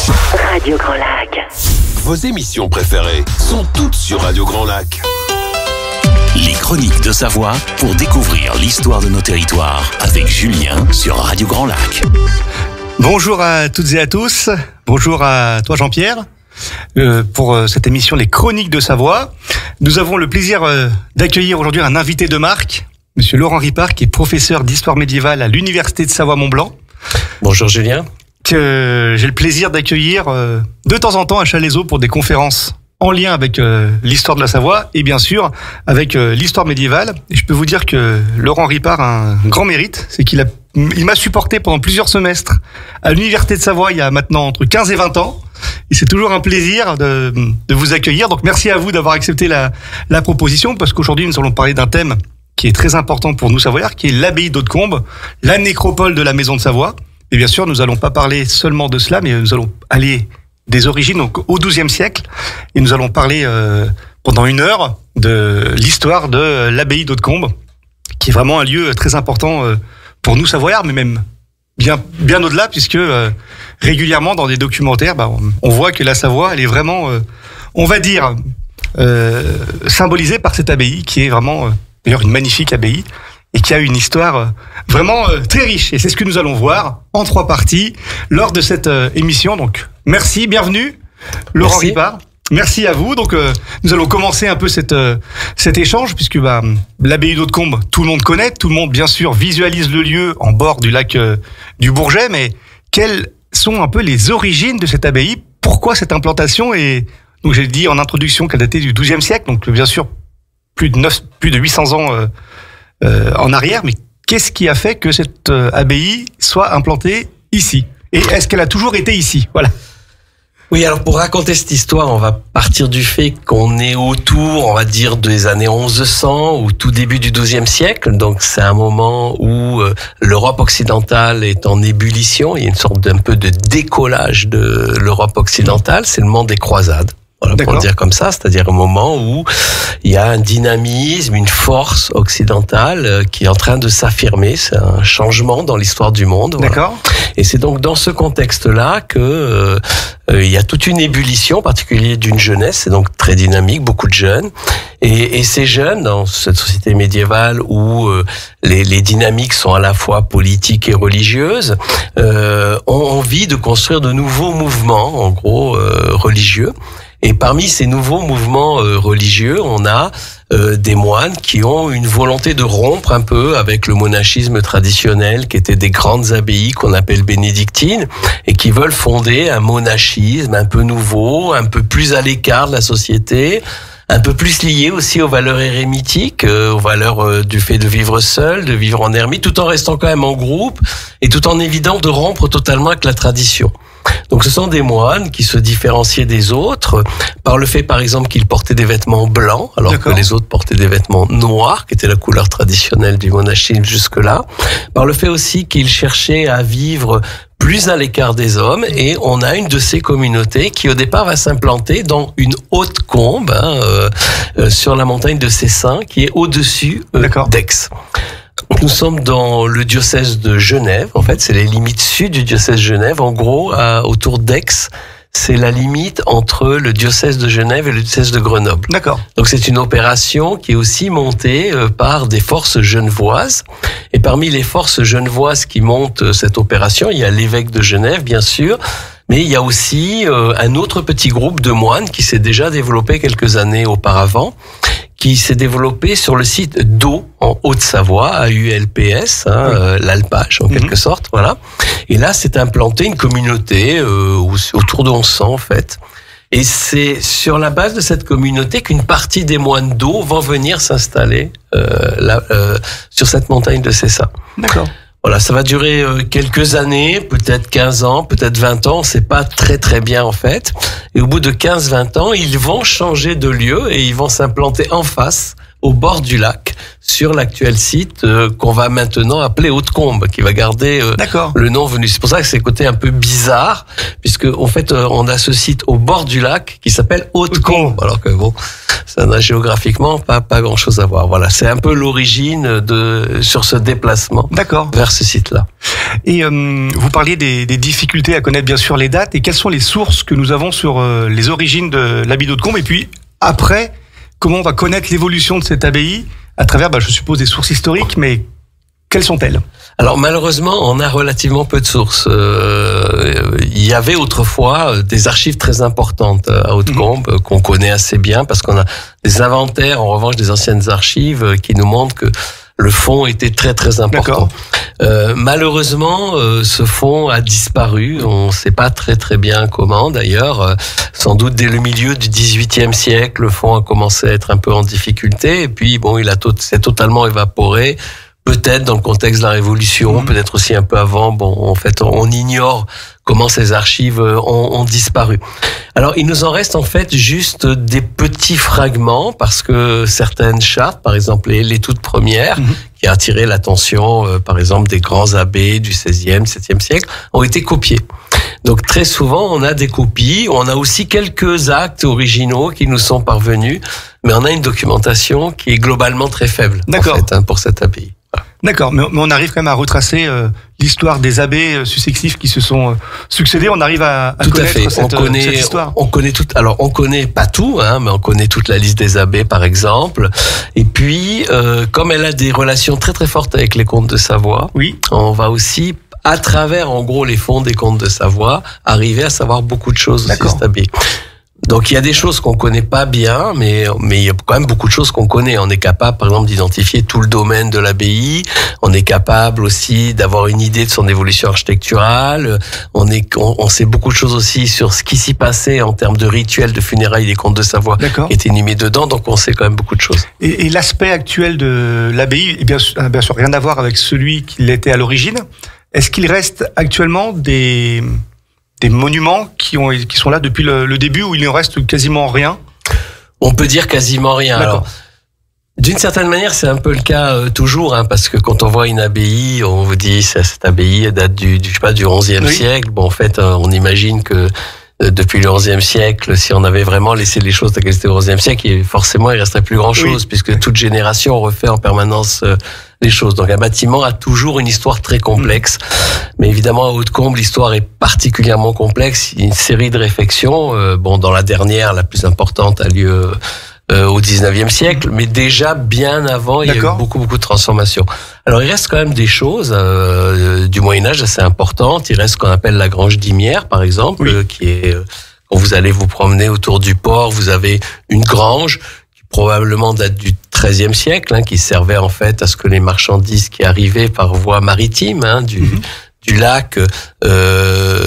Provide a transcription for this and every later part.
Radio Grand Lac. Vos émissions préférées sont toutes sur Radio Grand Lac. Les Chroniques de Savoie pour découvrir l'histoire de nos territoires avec Julien sur Radio Grand Lac. Bonjour à toutes et à tous. Bonjour à toi Jean-Pierre. Pour cette émission Les Chroniques de Savoie, nous avons le plaisir d'accueillir aujourd'hui un invité de marque, Monsieur Laurent Ripart, qui est professeur d'histoire médiévale à l'Université de Savoie-Mont-Blanc. Bonjour Julien. Que j'ai le plaisir d'accueillir de temps en temps à Chalaiseau pour des conférences en lien avec l'histoire de la Savoie et bien sûr avec l'histoire médiévale. Et je peux vous dire que Laurent Ripart a un grand mérite, c'est qu'il m'a supporté pendant plusieurs semestres à l'Université de Savoie il y a maintenant entre 15 et 20 ans. Et c'est toujours un plaisir de vous accueillir. Donc merci à vous d'avoir accepté la proposition, parce qu'aujourd'hui nous allons parler d'un thème qui est très important pour nous Savoyards, qui est l'abbaye d'Hautecombe, la nécropole de la Maison de Savoie. Et bien sûr, nous n'allons pas parler seulement de cela, mais nous allons aller des origines, donc au XIIe siècle, et nous allons parler pendant 1 heure de l'histoire de l'abbaye d'Hautecombe, qui est vraiment un lieu très important pour nous Savoyards, mais même bien au-delà, puisque régulièrement dans des documentaires, on voit que la Savoie, elle est vraiment, on va dire, symbolisée par cette abbaye, qui est vraiment d'ailleurs une magnifique abbaye, et qui a une histoire vraiment très riche. Et c'est ce que nous allons voir en 3 parties lors de cette émission. Donc, merci, bienvenue, Laurent Ripart. Merci à vous. Donc, nous allons commencer un peu cet échange, puisque l'abbaye d'Hautecombe, tout le monde connaît, tout le monde, bien sûr, visualise le lieu en bord du lac du Bourget, mais quelles sont un peu les origines de cette abbaye? Pourquoi cette implantation? Et donc, j'ai dit en introduction qu'elle datait du XIIe siècle, donc bien sûr, plus de 800 ans en arrière, mais qu'est-ce qui a fait que cette abbaye soit implantée ici? Et est-ce qu'elle a toujours été ici? Voilà. Oui, alors pour raconter cette histoire, on va partir du fait qu'on est autour, on va dire, des années 1100 ou tout début du XIIe siècle. Donc c'est un moment où l'Europe occidentale est en ébullition. Il y a une sorte d'un peu de décollage de l'Europe occidentale. C'est le moment des croisades. Voilà, pour le dire comme ça, c'est-à-dire un moment où il y a un dynamisme, une force occidentale qui est en train de s'affirmer. C'est un changement dans l'histoire du monde. Voilà. D'accord. Et c'est donc dans ce contexte-là que il y a toute une ébullition, en particulier d'une jeunesse. C'est donc très dynamique, beaucoup de jeunes. Et ces jeunes, dans cette société médiévale où les dynamiques sont à la fois politiques et religieuses, ont envie de construire de nouveaux mouvements, en gros religieux. Et parmi ces nouveaux mouvements religieux, on a des moines qui ont une volonté de rompre un peu avec le monachisme traditionnel, qui était des grandes abbayes qu'on appelle bénédictines, et qui veulent fonder un monachisme un peu nouveau, un peu plus à l'écart de la société, un peu plus lié aussi aux valeurs érémitiques, aux valeurs du fait de vivre seul, de vivre en ermite, tout en restant quand même en groupe, et tout en évitant de rompre totalement avec la tradition. Donc ce sont des moines qui se différenciaient des autres par le fait, par exemple, qu'ils portaient des vêtements blancs, alors que les autres portaient des vêtements noirs, qui était la couleur traditionnelle du monachisme jusque-là, par le fait aussi qu'ils cherchaient à vivre plus à l'écart des hommes, et on a une de ces communautés qui au départ va s'implanter dans une Hautecombe, sur la montagne de Cessin, qui est au-dessus d'Aix. Nous sommes dans le diocèse de Genève. En fait, c'est les limites sud du diocèse de Genève. En gros, autour d'Aix, c'est la limite entre le diocèse de Genève et le diocèse de Grenoble. D'accord. Donc c'est une opération qui est aussi montée par des forces genevoises. Et parmi les forces genevoises qui montent cette opération, il y a l'évêque de Genève, bien sûr, mais il y a aussi un autre petit groupe de moines qui s'est déjà développé quelques années auparavant, qui s'est développé sur le site d'Au, en Haute-Savoie, AULPS, l'alpage en quelque sorte, voilà. Et là, s'est implantée une communauté autour de 1100 en fait. Et c'est sur la base de cette communauté qu'une partie des moines d'Au vont venir s'installer sur cette montagne de Cessin. D'accord. Voilà, ça va durer quelques années, peut-être 15 ans, peut-être 20 ans, on sait pas très bien en fait. Et au bout de 15-20 ans, ils vont changer de lieu et ils vont s'implanter en face, au bord du lac, sur l'actuel site qu'on va maintenant appeler Hautecombe, qui va garder le nom venu. C'est pour ça que c'est côté un peu bizarre, puisque en fait on a ce site au bord du lac qui s'appelle Hautecombe, alors que bon, ça n'a géographiquement pas grand chose à voir. Voilà, c'est un peu l'origine sur ce déplacement vers ce site-là. Et vous parliez des difficultés à connaître bien sûr les dates, et quelles sont les sources que nous avons sur les origines de l'abbaye d'Hautecombe, et puis après, comment on va connaître l'évolution de cette abbaye à travers, je suppose, des sources historiques, mais quelles sont-elles ? Alors malheureusement, on a relativement peu de sources. Il y avait autrefois des archives très importantes à Hautecombe qu'on connaît assez bien, parce qu'on a des inventaires, en revanche, des anciennes archives qui nous montrent que le fond était très très important. Malheureusement, ce fond a disparu. On ne sait pas très très bien comment. D'ailleurs, sans doute dès le milieu du XVIIIe siècle, le fond a commencé à être un peu en difficulté. Et puis bon, s'est totalement évaporé. Peut-être dans le contexte de la Révolution, peut-être aussi un peu avant. Bon, en fait, on ignore comment ces archives ont disparu. Alors, il nous en reste en fait juste des petits fragments, parce que certaines chartes, par exemple les toutes premières, qui a attiré l'attention, par exemple, des grands abbés du XVIe, XVIIe siècle, ont été copiées. Donc très souvent, on a des copies, on a aussi quelques actes originaux qui nous sont parvenus, mais on a une documentation qui est globalement très faible, en fait, pour cette abbaye. D'accord, mais on arrive quand même à retracer l'histoire des abbés successifs qui se sont succédés. On arrive à connaître cette histoire. On connaît tout. Alors, on connaît pas tout, mais on connaît toute la liste des abbés, par exemple. Et puis, comme elle a des relations très très fortes avec les comtes de Savoie, on va aussi, à travers en gros les fonds des comtes de Savoie, arriver à savoir beaucoup de choses aussi cette abbaye. Donc il y a des choses qu'on connaît pas bien, mais il y a quand même beaucoup de choses qu'on connaît. On est capable, par exemple, d'identifier tout le domaine de l'abbaye. On est capable aussi d'avoir une idée de son évolution architecturale. On sait beaucoup de choses aussi sur ce qui s'y passait en termes de rituels de funérailles des comtes de Savoie qui étaient inhumés dedans. Donc on sait quand même beaucoup de choses. Et l'aspect actuel de l'abbaye, bien sûr, rien à voir avec celui qui l'était à l'origine. Est-ce qu'il reste actuellement des monuments qui sont là depuis le début, où il ne reste quasiment rien? On peut dire quasiment rien. Alors, d'une certaine manière, c'est un peu le cas toujours, parce que quand on voit une abbaye, on vous dit cette abbaye date du XIe siècle. Bon, en fait, on imagine que depuis le XIe siècle, si on avait vraiment laissé les choses telles qu'elles étaient au XIe siècle, forcément, il resterait plus grand-chose, puisque toute génération refait en permanence les choses. Donc un bâtiment a toujours une histoire très complexe. Mais évidemment, à Hautecombe, l'histoire est particulièrement complexe. Il y a une série de réflexions. Dans la dernière, la plus importante, a lieu au XIXe siècle, mais déjà bien avant, il y a eu beaucoup de transformations. Alors il reste quand même des choses du Moyen-Âge assez importantes. Il reste ce qu'on appelle la grange d'Imières, par exemple, qui est, quand vous allez vous promener autour du port, vous avez une grange qui probablement date du XIIIe siècle, qui servait en fait à ce que les marchandises qui arrivaient par voie maritime du lac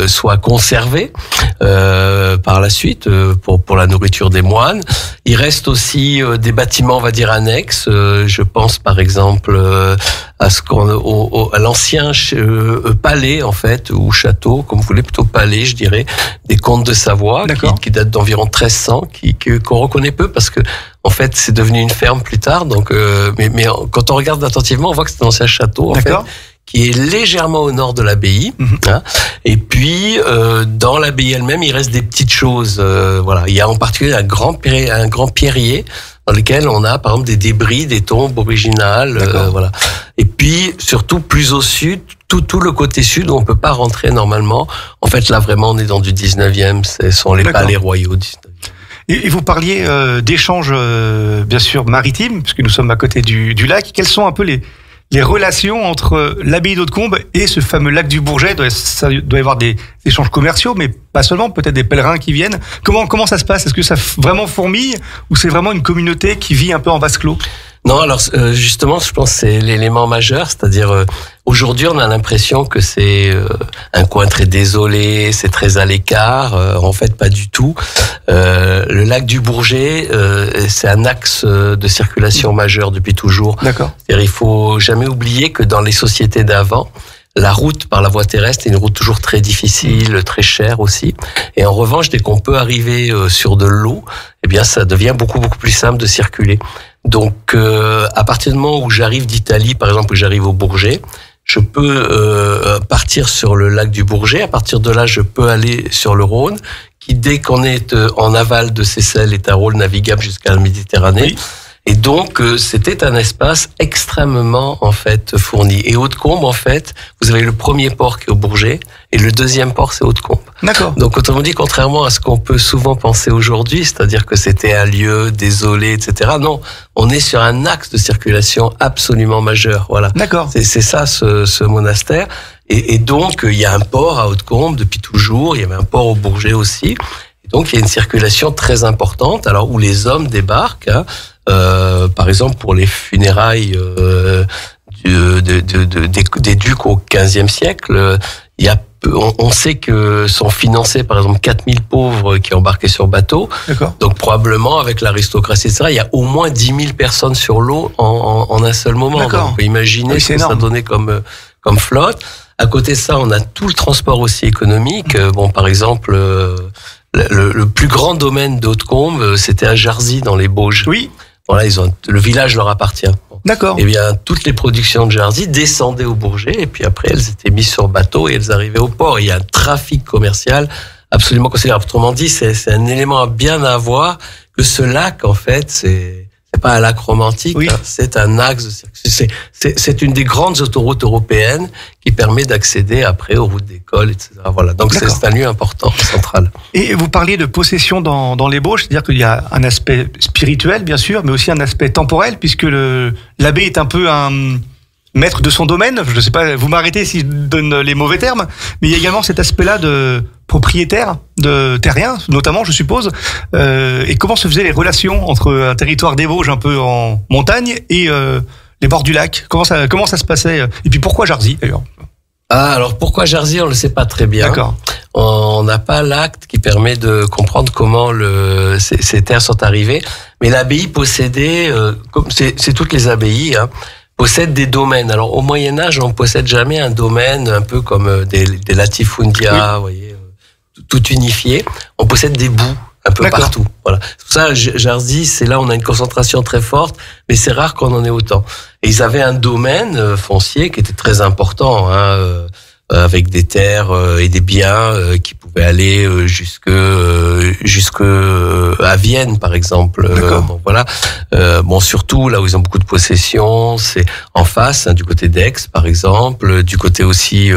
soient conservées par la suite pour la nourriture des moines. Il reste aussi des bâtiments, on va dire, annexes. Je pense par exemple à l'ancien palais, en fait, ou château, comme vous voulez, plutôt palais, je dirais, des comtes de Savoie, qui date d'environ 1300, qu'on reconnaît peu parce que en fait c'est devenu une ferme plus tard. Donc, mais quand on regarde attentivement, on voit que c'est un ancien château, en fait, qui est légèrement au nord de l'abbaye. Et puis dans l'abbaye elle-même, il reste des petites choses. Il y a en particulier un grand pierrier dans lequel on a par exemple des débris des tombes originales. Et puis surtout plus au sud, tout le côté sud où on peut pas rentrer normalement. En fait là vraiment on est dans du 19e, ce sont les palais royaux du 19e. Et vous parliez d'échanges bien sûr maritimes, puisque nous sommes à côté du lac. Quels sont un peu les relations entre l'abbaye d'Hautecombe et ce fameux lac du Bourget? Ça doit y avoir des échanges commerciaux, mais pas seulement, peut-être des pèlerins qui viennent. Comment ça se passe? Est-ce que ça vraiment fourmille, ou c'est vraiment une communauté qui vit un peu en vase clos? Non, alors justement, je pense que c'est l'élément majeur, c'est-à-dire aujourd'hui on a l'impression que c'est un coin très désolé, c'est très à l'écart. En fait, pas du tout. Le lac du Bourget, c'est un axe de circulation majeur depuis toujours. C'est-à-dire, il faut jamais oublier que dans les sociétés d'avant, la route par la voie terrestre est une route toujours très difficile, très chère aussi. Et en revanche, dès qu'on peut arriver sur de l'eau, eh bien, ça devient beaucoup plus simple de circuler. Donc, à partir du moment où j'arrive d'Italie, par exemple, où j'arrive au Bourget, je peux partir sur le lac du Bourget. À partir de là, je peux aller sur le Rhône, qui, dès qu'on est en aval de Seyssel, est un rôle navigable jusqu'à la Méditerranée. Oui. Et donc, c'était un espace extrêmement, en fait, fourni. Et Hautecombe, en fait, vous avez le premier port qui est au Bourget, et le deuxième port, c'est Hautecombe. D'accord. Donc, autrement dit, contrairement à ce qu'on peut souvent penser aujourd'hui, c'est-à-dire que c'était un lieu désolé, etc. Non, on est sur un axe de circulation absolument majeur. Voilà. D'accord. C'est ça, ce monastère. Et donc, il y a un port à Hautecombe depuis toujours. Il y avait un port au Bourget aussi. Et donc, il y a une circulation très importante. Alors, où les hommes débarquent, hein, par exemple, pour les funérailles des ducs au XVe siècle, on sait que sont financés, par exemple, 4000 pauvres qui embarquaient sur bateau. D'accord. Donc, probablement, avec l'aristocratie, etc., il y a au moins 10 000 personnes sur l'eau en un seul moment. D'accord. Donc, imaginez ce que ça donnait comme flotte. À côté de ça, on a tout le transport aussi économique. Bon, par exemple, le plus grand domaine d'Hautecombe, c'était à Jarzy, dans les Bauges. Oui. Voilà, le village leur appartient. D'accord. Eh bien, toutes les productions de Jarzy descendaient au Bourget, et puis après, elles étaient mises sur bateau et elles arrivaient au port. Et il y a un trafic commercial absolument considérable. Autrement dit, c'est un élément à bien avoir, que ce lac, en fait, c'est pas un lac romantique, oui. Hein, c'est un axe. C'est une des grandes autoroutes européennes qui permet d'accéder après aux routes d'école, etc. Voilà. Donc c'est un lieu important, central. Et vous parliez de possession dans les Bauges, c'est-à-dire qu'il y a un aspect spirituel, bien sûr, mais aussi un aspect temporel, puisque l'abbé est un peu un maître de son domaine. Je ne sais pas, vous m'arrêtez si je donne les mauvais termes, mais il y a également cet aspect-là de propriétaire, de terrien, notamment, je suppose. Et comment se faisaient les relations entre un territoire des Vosges un peu en montagne et les bords du lac? Comment ça se passait? Et puis pourquoi Jarzy, d'ailleurs? Alors pourquoi Jarzy, on le sait pas très bien. D'accord. On n'a pas l'acte qui permet de comprendre comment ces terres sont arrivées. Mais l'abbaye possédait, comme c'est toutes les abbayes, hein, possède des domaines. Alors au Moyen Âge, on possède jamais un domaine un peu comme des latifundia, oui. Vous voyez, tout unifié. On possède des bouts un peu partout. Voilà. C'est pour ça, Jarzy, c'est là où on a une concentration très forte, mais c'est rare qu'on en ait autant. Et ils avaient un domaine foncier qui était très important, hein, avec des terres et des biens qui pouvaient aller jusque à Vienne, par exemple. Bon, voilà. Bon, surtout là où ils ont beaucoup de possessions, c'est en face, hein, du côté d'Aix, par exemple, du côté aussi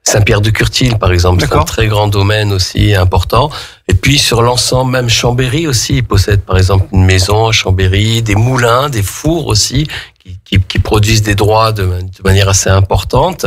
Saint-Pierre-de-Curtil, par exemple, c'est un très grand domaine aussi important. Et puis sur l'ensemble, même Chambéry aussi, ils possèdent par exemple une maison à Chambéry, des moulins, des fours aussi, qui produisent des droits de manière assez importante.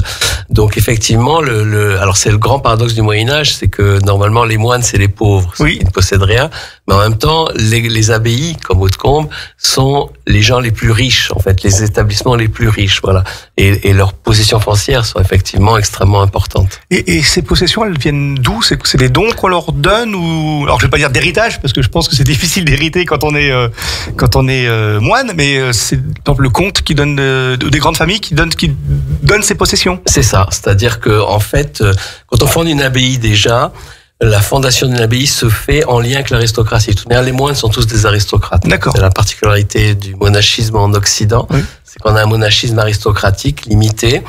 Donc effectivement, alors c'est le grand paradoxe du Moyen-Âge, c'est que normalement les moines c'est les pauvres, qui ne possèdent rien, mais en même temps les abbayes comme Hautecombe sont les gens les plus riches, en fait, les établissements les plus riches, voilà. Et leurs possessions foncières sont effectivement extrêmement importantes. Et ces possessions, elles viennent d'où? C'est des dons qu'on leur donne, ou alors je vais pas dire d'héritage parce que je pense que c'est difficile d'hériter quand on est moine, mais c'est donc le comte qui donne des grandes familles qui donnent ses possessions. C'est ça, c'est-à-dire que en fait, quand on fonde une abbaye déjà, la fondation d'une abbaye se fait en lien avec l'aristocratie. Les moines sont tous des aristocrates. D'accord. C'est la particularité du monachisme en Occident. Oui. C'est qu'on a un monachisme aristocratique limité.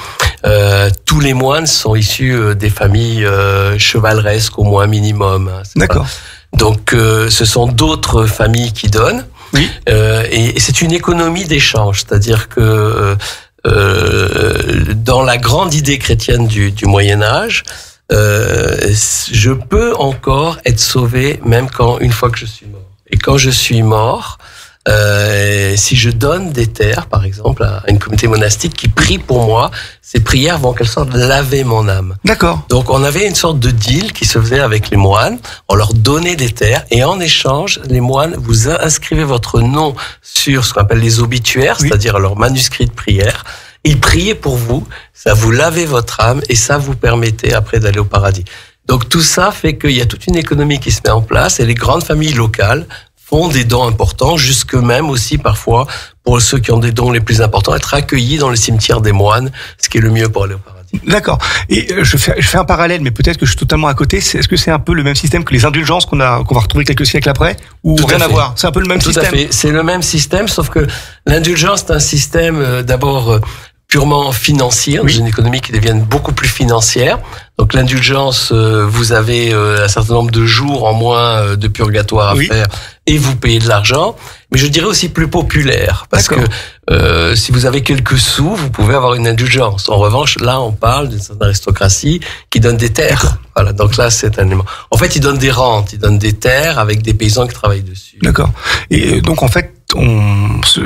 Tous les moines sont issus des familles chevaleresques au moins minimum. Hein, d'accord. Donc, ce sont d'autres familles qui donnent. Oui. Et c'est une économie d'échange, c'est-à-dire que dans la grande idée chrétienne du Moyen Âge, je peux encore être sauvé même une fois que je suis mort. Et quand je suis mort, si je donne des terres, par exemple, à une communauté monastique qui prie pour moi, ces prières vont en quelque sorte laver mon âme. D'accord. Donc on avait une sorte de deal qui se faisait avec les moines. On leur donnait des terres et en échange, les moines, vous inscrivez votre nom sur ce qu'on appelle les obituaires, c'est-à-dire leur manuscrit de prière. Ils priaient pour vous, ça vous lavait votre âme et ça vous permettait après d'aller au paradis. Donc tout ça fait qu'il y a toute une économie qui se met en place et les grandes familles locales font des dons importants, jusque même aussi parfois, pour ceux qui ont des dons les plus importants, être accueillis dans le cimetière des moines, ce qui est le mieux pour aller au paradis. partie. D'accord. Et je fais un parallèle, mais peut-être que je suis totalement à côté. Est-ce que c'est un peu le même système que les indulgences qu'on va retrouver quelques siècles après, ou Tout rien à à fait. voir? C'est un peu le même Tout système. à fait. C'est le même système, sauf que l'indulgence, c'est un système d'abord purement financier, dans Oui. une économie qui devient beaucoup plus financière. Donc l'indulgence, vous avez un certain nombre de jours en moins de purgatoire à Oui. faire et vous payez de l'argent. Mais je dirais aussi plus populaire, parce D'accord. que si vous avez quelques sous, vous pouvez avoir une indulgence. En revanche, là, on parle d'une certaine aristocratie qui donne des terres. Voilà, donc là, c'est un élément. En fait, ils donnent des rentes, ils donnent des terres avec des paysans qui travaillent dessus. D'accord. Et donc en fait,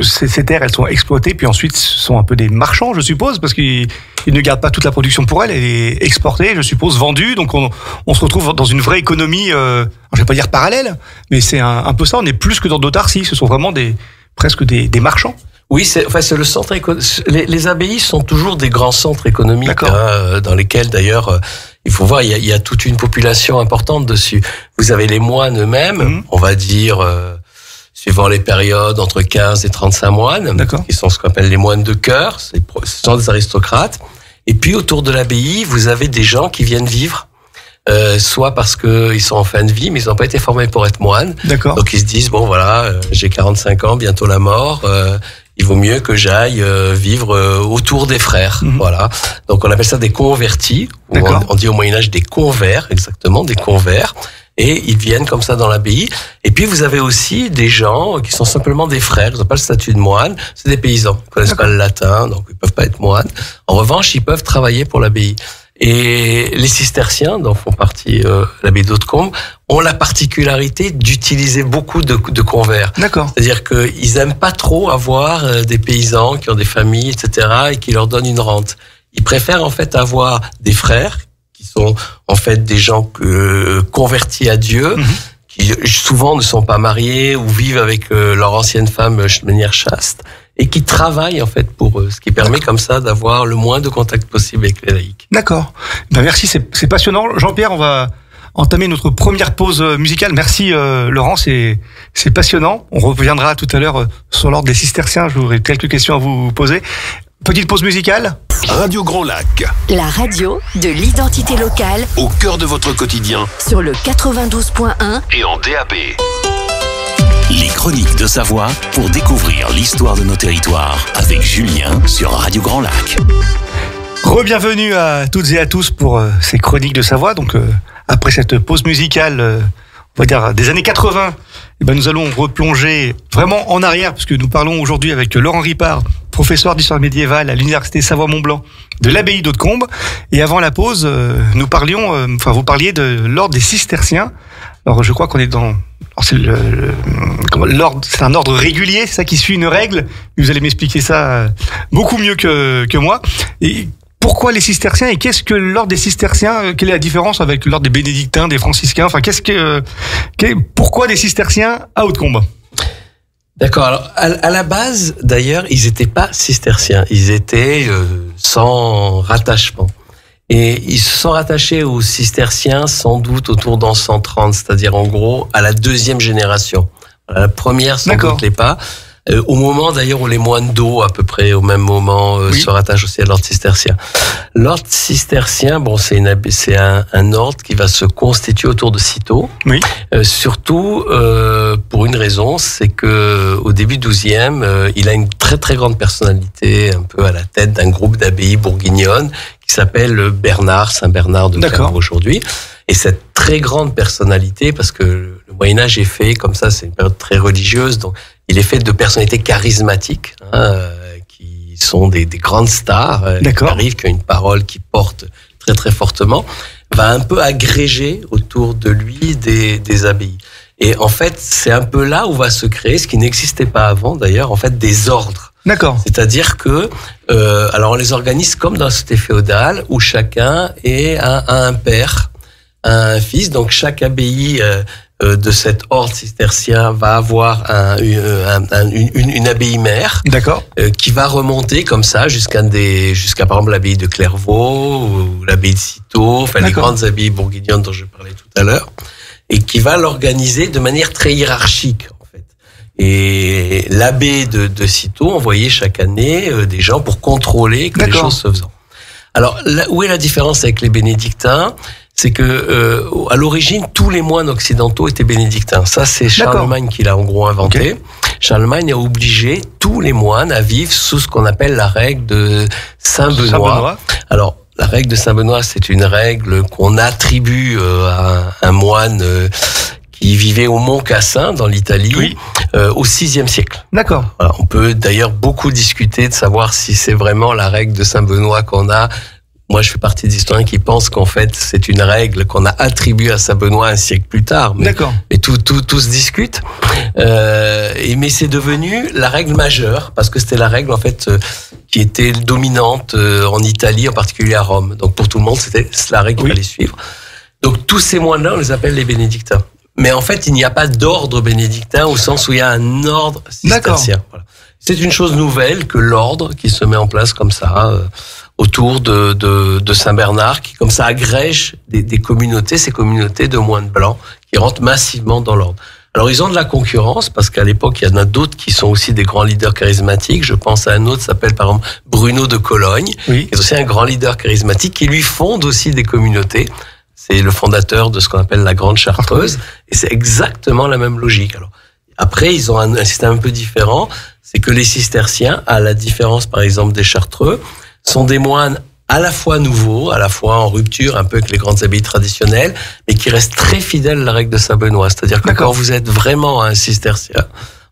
ces terres, elles sont exploitées, puis ensuite sont un peu des marchands, je suppose, parce qu'ils ne gardent pas toute la production pour elles, elle est exportée, je suppose, vendue. Donc on se retrouve dans une vraie économie, je vais pas dire parallèle, mais c'est un peu ça. On est plus que dans d'autarcie. Ce sont vraiment presque des marchands. Oui, c'est le centre les abbayes sont toujours des grands centres économiques, D'accord. dans lesquels d'ailleurs il faut voir, il y a toute une population importante dessus. Vous avez les moines eux-mêmes, on va dire suivant les périodes, entre 15 et 35 moines, D'accord. qui sont ce qu'on appelle les moines de cœur, ce sont des aristocrates. Et puis autour de l'abbaye, vous avez des gens qui viennent vivre, soit parce que ils sont en fin de vie, mais ils n'ont pas été formés pour être moines. D'accord. Donc ils se disent bon voilà, j'ai 45 ans, bientôt la mort. Il vaut mieux que j'aille vivre autour des frères. Voilà. Donc on appelle ça des convertis. Ou D'accord. on dit au Moyen Âge des convers, exactement, des convers. Et ils viennent comme ça dans l'abbaye. Et puis vous avez aussi des gens qui sont simplement des frères. Ils n'ont pas le statut de moine. C'est des paysans. Ils connaissent pas le latin, donc ils peuvent pas être moines. En revanche, ils peuvent travailler pour l'abbaye. Et les cisterciens, dont font partie l'abbaye d'Hautecombe, ont la particularité d'utiliser beaucoup de convers. D'accord. C'est-à-dire qu'ils aiment pas trop avoir des paysans qui ont des familles, etc., et qui leur donnent une rente. Ils préfèrent en fait avoir des frères qui sont en fait des gens convertis à Dieu, qui souvent ne sont pas mariés ou vivent avec leur ancienne femme de manière chaste, et qui travaillent en fait pour eux, ce qui permet comme ça d'avoir le moins de contact possible avec les laïcs. D'accord. Ben merci, c'est passionnant. Jean-Pierre, on va entamer notre première pause musicale. Merci Laurent, c'est passionnant. On reviendra tout à l'heure sur l'ordre des cisterciens. J'aurai quelques questions à vous poser. Petite pause musicale. Radio Grand Lac, La radio de l'identité locale au cœur de votre quotidien sur le 92.1. et en DAB. Les chroniques de Savoie pour découvrir l'histoire de nos territoires avec Julien sur Radio Grand Lac. Re-bienvenue à toutes et à tous pour ces chroniques de Savoie. Donc après cette pause musicale, on va dire des années 80, eh ben, nous allons replonger vraiment en arrière, puisque nous parlons aujourd'hui avec Laurent Ripard, professeur d'histoire médiévale à l'université Savoie-Mont-Blanc de l'abbaye d'Hautecombe. Et avant la pause, vous parliez de l'ordre des cisterciens. Alors je crois qu'on est dans... l'ordre, c'est un ordre régulier, c'est ça qui suit une règle. Vous allez m'expliquer ça beaucoup mieux que moi. Et pourquoi les cisterciens et qu'est-ce que l'ordre des cisterciens? Quelle est la différence avec l'ordre des bénédictins, des franciscains? Enfin, pourquoi des cisterciens à Hautecombe? D'accord. Alors, à la base, d'ailleurs, ils n'étaient pas cisterciens. Ils étaient sans rattachement. Et ils se sont rattachés aux cisterciens sans doute autour d'an 130, c'est-à-dire en gros à la deuxième génération. La première sans D'accord. doute l'est pas. Au moment d'ailleurs où les moines d'eau, à peu près au même moment, Oui. se rattachent aussi à l'ordre cistercien. L'ordre cistercien, bon, c'est un ordre qui va se constituer autour de Cîteaux. Oui. Surtout pour une raison, c'est que au début 12e, il a une très très grande personnalité, un peu à la tête d'un groupe d'abbayes bourguignonnes qui s'appelle Bernard, Saint-Bernard de D'accord. Clairvaux aujourd'hui. Et cette très grande personnalité, parce que le Moyen-Âge est fait comme ça, c'est une période très religieuse, donc il est fait de personnalités charismatiques, qui sont des grandes stars, qui D'accord. arrivent, qui ont une parole qui porte très très fortement, va un peu agréger autour de lui des abbayes. Et en fait, c'est un peu là où va se créer, ce qui n'existait pas avant d'ailleurs, en fait, des ordres. D'accord. C'est-à-dire que, alors on les organise comme dans la société féodale, où chacun a un père, un fils. Donc chaque abbaye de cet ordre cistercien va avoir une abbaye mère. D'accord. Qui va remonter comme ça jusqu'à par exemple l'abbaye de Clairvaux ou l'abbaye de Cîteaux, enfin les D'accord. grandes abbayes bourguignonnes dont je parlais tout à l'heure, et qui va l'organiser de manière très hiérarchique en fait. Et l'abbé de Cîteaux envoyait chaque année des gens pour contrôler que les D'accord. choses se faisaient. Alors, où est la différence avec les bénédictins? C'est que à l'origine, tous les moines occidentaux étaient bénédictins. Ça, c'est Charlemagne qui l'a en gros inventé. Okay. Charlemagne a obligé tous les moines à vivre sous ce qu'on appelle la règle de Saint-Benoît. Alors, la règle de Saint-Benoît, c'est une règle qu'on attribue à un moine qui vivait au Mont Cassin, dans l'Italie, au VIe siècle. D'accord. Alors, on peut d'ailleurs beaucoup discuter de savoir si c'est vraiment la règle de Saint-Benoît qu'on a. Moi, je fais partie des historiens qui pensent qu'en fait, c'est une règle qu'on a attribuée à Saint-Benoît un siècle plus tard. D'accord. Mais tout se discute. Mais c'est devenu la règle majeure, parce que c'était la règle, en fait, qui était dominante en Italie, en particulier à Rome. Donc, pour tout le monde, c'était la règle qu'il fallait suivre. Donc, tous ces moines-là, on les appelle les bénédictins. Mais en fait, il n'y a pas d'ordre bénédictin au sens où il y a un ordre cistercien. Voilà. C'est une chose nouvelle que l'ordre qui se met en place comme ça, autour de Saint-Bernard, qui comme ça agrège des communautés, ces communautés de moines blancs qui rentrent massivement dans l'ordre. Alors ils ont de la concurrence parce qu'à l'époque il y en a d'autres qui sont aussi des grands leaders charismatiques. Je pense à un autre qui s'appelle par exemple Bruno de Cologne, qui est aussi un grand leader charismatique qui lui fonde aussi des communautés. C'est le fondateur de ce qu'on appelle la Grande Chartreuse et c'est exactement la même logique. Alors après ils ont un système un peu différent, c'est que les cisterciens, à la différence par exemple des Chartreux, sont des moines à la fois nouveaux, à la fois en rupture un peu avec les grandes abbayes traditionnelles, mais qui restent très fidèles à la règle de Saint-Benoît. C'est-à-dire que quand vous êtes vraiment un cistercien,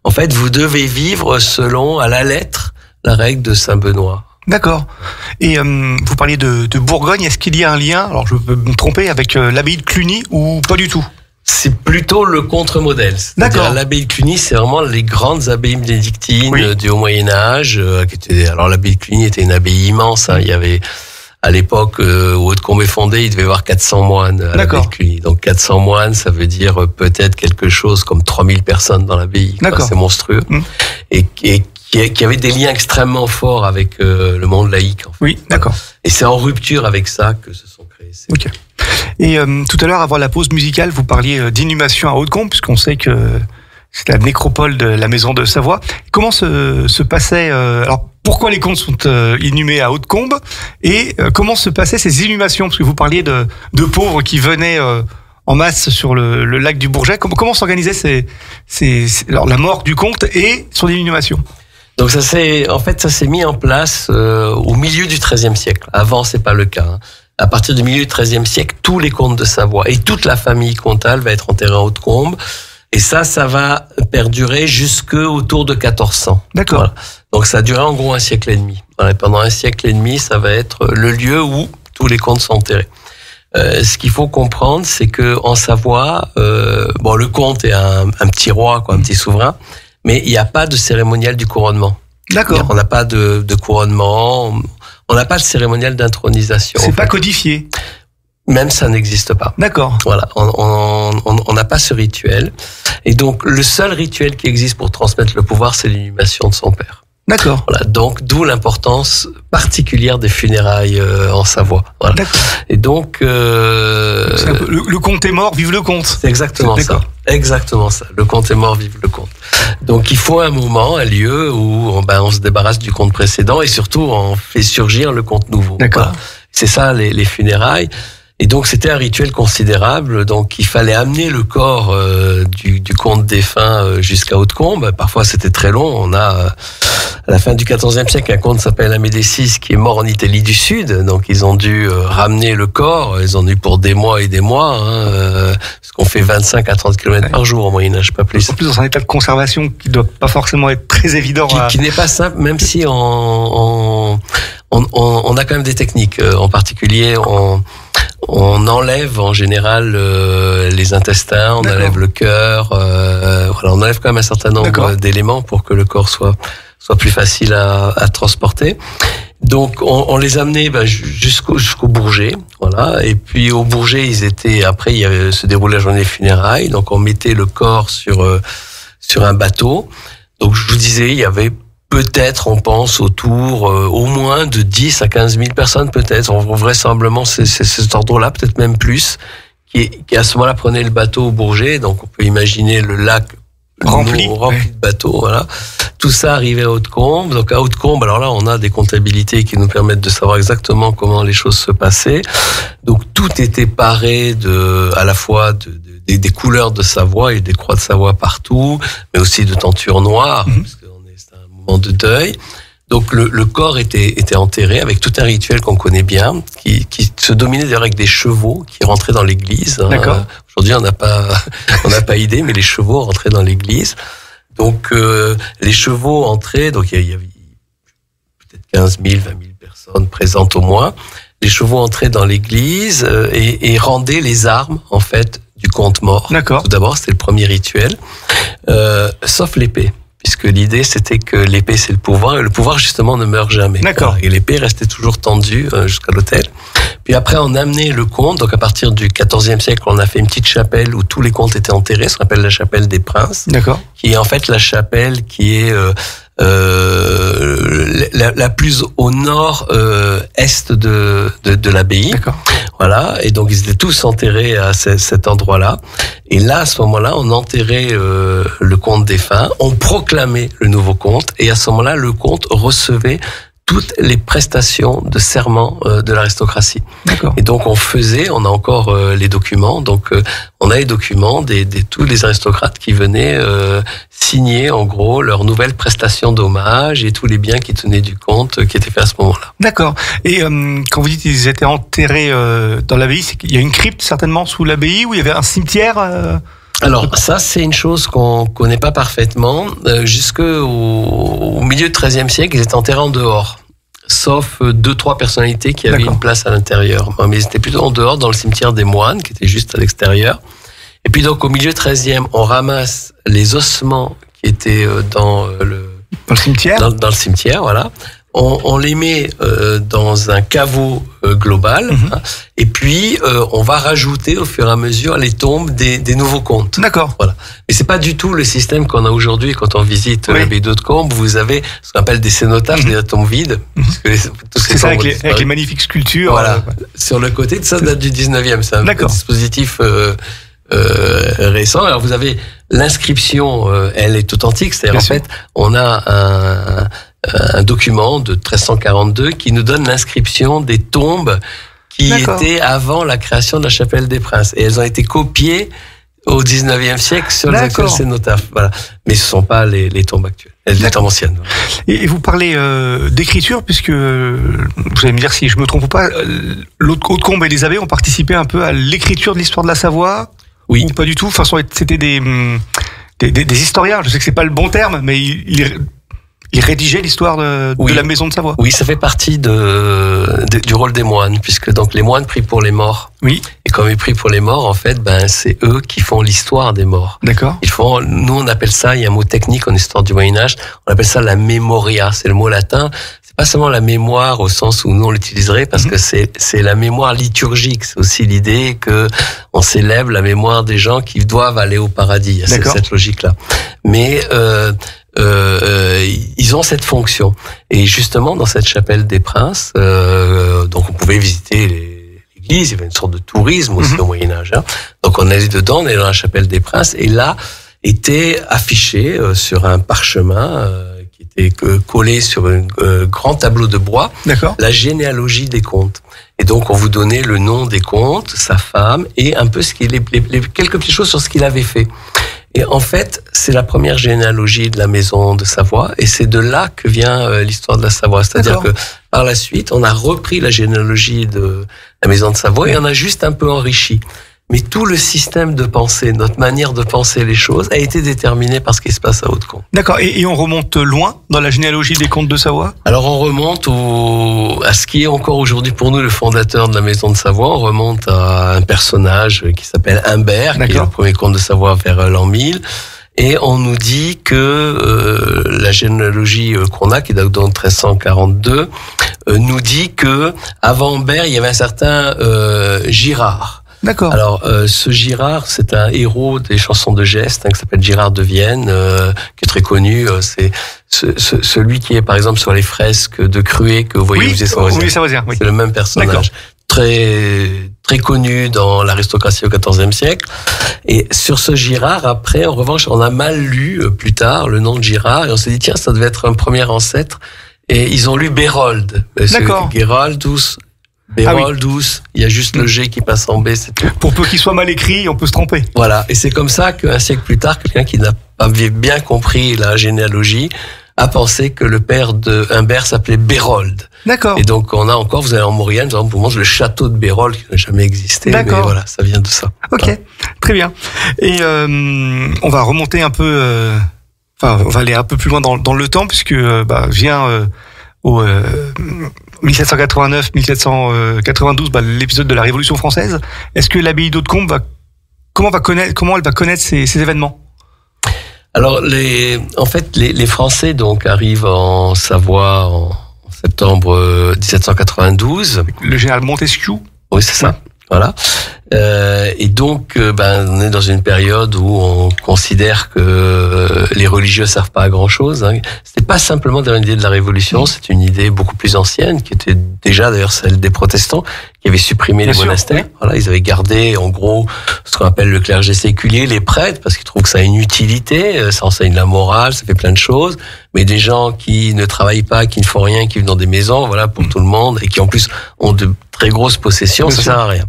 en fait, vous devez vivre selon, à la lettre, la règle de Saint-Benoît. D'accord. Et vous parliez de Bourgogne, est-ce qu'il y a un lien, alors je peux me tromper, avec l'abbaye de Cluny ou pas du tout ? C'est plutôt le contre-modèle. C'est-à-dire l'abbaye de Cluny, c'est vraiment les grandes abbayes bénédictines du Haut-Moyen-Âge. Alors l'abbaye de Cluny était une abbaye immense. Il y avait, à l'époque où Hautecombe est fondée, il devait y avoir 400 moines à l'abbaye de Cluny. Donc 400 moines, ça veut dire peut-être quelque chose comme 3000 personnes dans l'abbaye. C'est monstrueux. Et qui avait des liens extrêmement forts avec le monde laïque. En fait. Oui, d'accord. Et c'est en rupture avec ça que se sont créés ces... Okay. Et tout à l'heure, avant la pause musicale, vous parliez d'inhumation à Hautecombe, puisqu'on sait que c'est la nécropole de la maison de Savoie. Comment se passait... alors, pourquoi les comtes sont inhumés à Hautecombe et comment se passaient ces inhumations? Parce que vous parliez de pauvres qui venaient en masse sur le lac du Bourget. Comment s'organisait alors, la mort du comte et son inhumation? Donc ça s'est mis en place au milieu du XIIIe siècle. Avant, c'est pas le cas. À partir du milieu du XIIIe siècle, tous les comtes de Savoie et toute la famille comtale va être enterrée à Hautecombe. Et ça va perdurer jusque autour de 1400. D'accord. Voilà. Donc ça a duré en gros un siècle et demi. Voilà, pendant un siècle et demi, ça va être le lieu où tous les comtes sont enterrés. Ce qu'il faut comprendre, c'est que en Savoie, le comte est un petit roi, un petit souverain, mais il n'y a pas de cérémonial du couronnement. D'accord. On n'a pas de couronnement, on n'a pas de cérémonial d'intronisation. C'est pas codifié. Même ça n'existe pas. D'accord. Voilà, on n'a pas ce rituel. Et donc, le seul rituel qui existe pour transmettre le pouvoir, c'est l'inhumation de son père. D'accord. Voilà, donc d'où l'importance particulière des funérailles en Savoie. Voilà. D'accord. Et donc, le comte est mort, vive le comte. C'est exactement ça. Exactement ça. Le comte est mort, vive le comte. Donc il faut un moment, un lieu où on se débarrasse du comte précédent et surtout on fait surgir le comte nouveau. D'accord. Voilà. C'est ça les funérailles. Et donc c'était un rituel considérable. Donc il fallait amener le corps du comte défunt jusqu'à Hautecombe. Parfois c'était très long. On a à la fin du XIVe siècle un comte qui s'appelle Amédée VI qui est mort en Italie du Sud. Donc ils ont dû ramener le corps. Ils ont eu pour des mois et des mois. Parce qu'on fait 25 à 30 km par jour au Moyen-Âge, pas plus. En plus dans un état de conservation qui doit pas forcément être très évident. Qui n'est pas simple, même si on a quand même des techniques. En particulier, on enlève en général les intestins, on enlève le cœur, on enlève quand même un certain nombre d'éléments pour que le corps soit plus facile à transporter. Donc on les amenait jusqu'au Bourget, voilà. Et puis au Bourget, après il se déroulait la journée des funérailles, donc on mettait le corps sur un bateau. Donc je vous disais, il y avait peut-être, on pense, autour au moins de 10 à 15 000 personnes, peut-être. Vraisemblablement, c'est cet ordre-là, peut-être même plus, qui à ce moment-là prenait le bateau au Bourget. Donc, on peut imaginer le lac rempli de bateaux, voilà. tout ça arrivait à Hautecombe. Donc à Hautecombe, alors là, on a des comptabilités qui nous permettent de savoir exactement comment les choses se passaient. Donc tout était paré à la fois des couleurs de Savoie et des croix de Savoie partout, mais aussi de tentures noires, parce que c'est un moment de deuil. Donc le corps était enterré avec tout un rituel qu'on connaît bien, qui se dominait d'ailleurs avec des chevaux qui rentraient dans l'église. D'accord. Aujourd'hui, on n'a pas idée, mais les chevaux rentraient dans l'église. Donc les chevaux entraient, donc il y avait peut-être 15 000, 20 000 personnes présentes au moins. Les chevaux entraient dans l'église et rendaient les armes en fait du comte mort. D'accord. Tout d'abord, c'était le premier rituel, sauf l'épée. Puisque l'idée, c'était que l'épée, c'est le pouvoir, et le pouvoir, justement, ne meurt jamais. D'accord. Et l'épée restait toujours tendue jusqu'à l'autel. Puis après, on a amené le comte, donc à partir du XIVe siècle, on a fait une petite chapelle où tous les comtes étaient enterrés, ce qu'on appelle la chapelle des princes. D'accord. Qui est en fait la chapelle qui est la plus au nord-est de l'abbaye. D'accord. Voilà, et donc ils étaient tous enterrés à cet endroit-là. Et là, à ce moment-là, on enterrait le comte défunt, on proclamait le nouveau comte, et à ce moment-là, le comte recevait toutes les prestations de serment de l'aristocratie. D'accord. Et donc on a encore les documents, donc on a les documents tous les aristocrates qui venaient signer en gros leurs nouvelles prestations d'hommage et tous les biens qui tenaient du comte qui étaient faits à ce moment-là. D'accord. Et quand vous dites qu'ils étaient enterrés dans l'abbaye, c'est qu'il y a une crypte certainement sous l'abbaye où il y avait un cimetière Alors ça, c'est une chose qu'on connaît pas parfaitement. Jusqu'au milieu du XIIIe siècle, ils étaient enterrés en dehors. Sauf 2-3 personnalités qui avaient D'accord. une place à l'intérieur. Mais ils étaient plutôt en dehors, dans le cimetière des moines, qui était juste à l'extérieur. Et puis donc, au milieu XIIIe, on ramasse les ossements qui étaient dans le cimetière. Dans le cimetière, voilà. On les met dans un caveau global, hein, et puis on va rajouter au fur et à mesure les tombes des nouveaux comtes. D'accord. Voilà. Mais c'est pas du tout le système qu'on a aujourd'hui quand on visite l'abbaye d'Hautecombe. Vous avez ce qu'on appelle des cénotaphes, des tombes vides. C'est ça, avec les magnifiques sculptures. Voilà. Sur le côté, tout ça date du 19e. C'est un dispositif récent. Alors vous avez l'inscription, elle est authentique. C'est-à-dire en fait, on a un document de 1342 qui nous donne l'inscription des tombes qui étaient avant la création de la chapelle des princes. Et elles ont été copiées au 19e siècle sur les écoles cénotaphes. Voilà. Mais ce ne sont pas les tombes actuelles. Elles étaient anciennes. Et vous parlez d'écriture, puisque, vous allez me dire si je me trompe ou pas, Hautecombe et les abbés ont participé un peu à l'écriture de l'histoire de la Savoie. Oui. Ou pas du tout. Enfin, c'était des historiens. Je sais que c'est pas le bon terme, mais il rédigeait l'histoire de la maison de Savoie. Oui, ça fait partie du rôle des moines, puisque donc les moines prient pour les morts. Oui. Et comme ils prient pour les morts, en fait, c'est eux qui font l'histoire des morts. D'accord. Nous, on appelle ça, il y a un mot technique en histoire du Moyen-Âge, on appelle ça la memoria. C'est le mot latin. C'est pas seulement la mémoire au sens où nous on l'utiliserait, parce que c'est la mémoire liturgique. C'est aussi l'idée que on célèbre la mémoire des gens qui doivent aller au paradis. C'est cette logique-là. Mais ils ont cette fonction. Et justement, dans cette chapelle des princes, donc on pouvait visiter l'église, il y avait une sorte de tourisme aussi au Moyen-Âge. Hein. Donc on allait dedans, on allait dans la chapelle des princes, et là était affiché sur un parchemin qui était collé sur un grand tableau de bois, la généalogie des comtes. Et donc on vous donnait le nom des comtes, sa femme, et un peu quelques petites choses sur ce qu'il avait fait. Et en fait, c'est la première généalogie de la maison de Savoie, et c'est de là que vient l'histoire de la Savoie. C'est-à-dire que par la suite, on a repris la généalogie de la maison de Savoie et on a juste un peu enrichi. Mais tout le système de pensée, notre manière de penser les choses, a été déterminé par ce qui se passe à Hautecombe. D'accord. Et on remonte loin dans la généalogie des comtes de Savoie ? Alors on remonte à ce qui est encore aujourd'hui pour nous le fondateur de la maison de Savoie. On remonte à un personnage qui s'appelle Humbert, qui est le premier comte de Savoie vers l'an 1000. Et on nous dit que la généalogie qu'on a, qui date de 1342, nous dit que avant Humbert, il y avait un certain Girard. D'accord. Alors, ce Girard, c'est un héros des chansons de geste, qui s'appelle Girard de Vienne, qui est très connu. C'est celui qui est, par exemple, sur les fresques de Cruet que vous voyez au musée Savoisien. Savoisien, oui. C'est le même personnage. Très très connu dans l'aristocratie au XIVe siècle. Et sur ce Girard, après, en revanche, on a mal lu plus tard le nom de Girard et on s'est dit tiens, ça devait être un premier ancêtre. Et ils ont lu Bérold. D'accord. Géroldus. Béroldus, il y a juste le G qui passe en B, c'est tout. Pour peu qu'il soit mal écrit, on peut se tromper. Voilà, et c'est comme ça qu'un siècle plus tard, quelqu'un qui n'a pas bien compris la généalogie a pensé que le père de Humbert s'appelait Bérold. D'accord. Et donc on a encore, vous allez en Maurienne, par exemple, vous montre le château de Bérold qui n'a jamais existé. D'accord. Mais voilà, ça vient de ça. Ok, Voilà. très bien. Et on va remonter un peu, on va aller un peu plus loin dans le temps puisque vient au 1789-1792 l'épisode de la Révolution française. Est-ce que l'abbaye d'Hautecombe comment elle va connaître ces événements? Alors en fait les Français donc arrivent en Savoie en septembre 1792. Le général Montesquieu. Oui, c'est ça. Voilà. Et donc, on est dans une période où on considère que les religieux servent pas à grand chose. Hein. C'était pas simplement une idée de la Révolution, c'est une idée beaucoup plus ancienne, qui était déjà d'ailleurs celle des protestants, qui avaient supprimé les monastères. Oui. Voilà, ils avaient gardé, en gros, ce qu'on appelle le clergé séculier, les prêtres, parce qu'ils trouvent que ça a une utilité, ça enseigne la morale, ça fait plein de choses. Mais des gens qui ne travaillent pas, qui ne font rien, qui vivent dans des maisons, voilà, pour tout le monde, et qui en plus ont de très grosses possessions, ça sert à rien.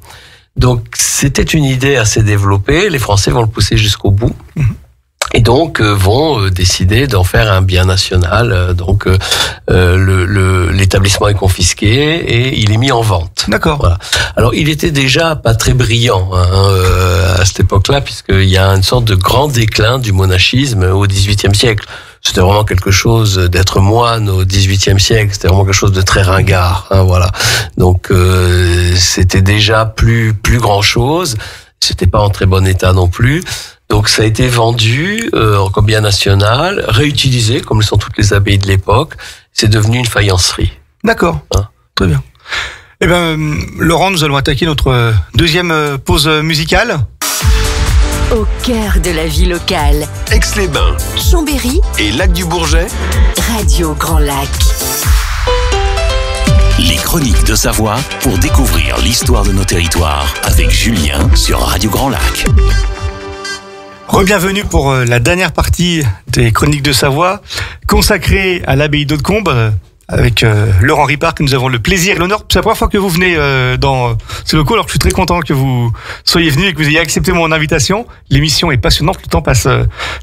Donc, c'était une idée assez développée. Les Français vont le pousser jusqu'au bout. Et donc, vont décider d'en faire un bien national. Donc, l'établissement est confisqué et il est mis en vente. D'accord. Voilà. Alors, il était déjà pas très brillant à cette époque-là, puisqu'il y a une sorte de grand déclin du monachisme au XVIIIe siècle. C'était vraiment quelque chose d'être moine au XVIIIe siècle. C'était vraiment quelque chose de très ringard. Voilà. Donc, c'était déjà plus grand chose. C'était pas en très bon état non plus. Donc, ça a été vendu comme bien national, réutilisé comme le sont toutes les abbayes de l'époque. C'est devenu une faïencerie. D'accord. Très bien. Eh ben, Laurent, nous allons attaquer notre deuxième pause musicale. Au cœur de la vie locale. Aix-les-Bains, Chambéry et Lac-du-Bourget. Radio Grand Lac. Les chroniques de Savoie pour découvrir l'histoire de nos territoires avec Julien sur Radio Grand Lac. Re-bienvenue pour la dernière partie des chroniques de Savoie consacrée à l'abbaye d'Hautecombe avec Laurent Ripart, que nous avons le plaisir et l'honneur. C'est la première fois que vous venez dans ce locaux, alors je suis très content que vous soyez venu et que vous ayez accepté mon invitation. L'émission est passionnante, le temps passe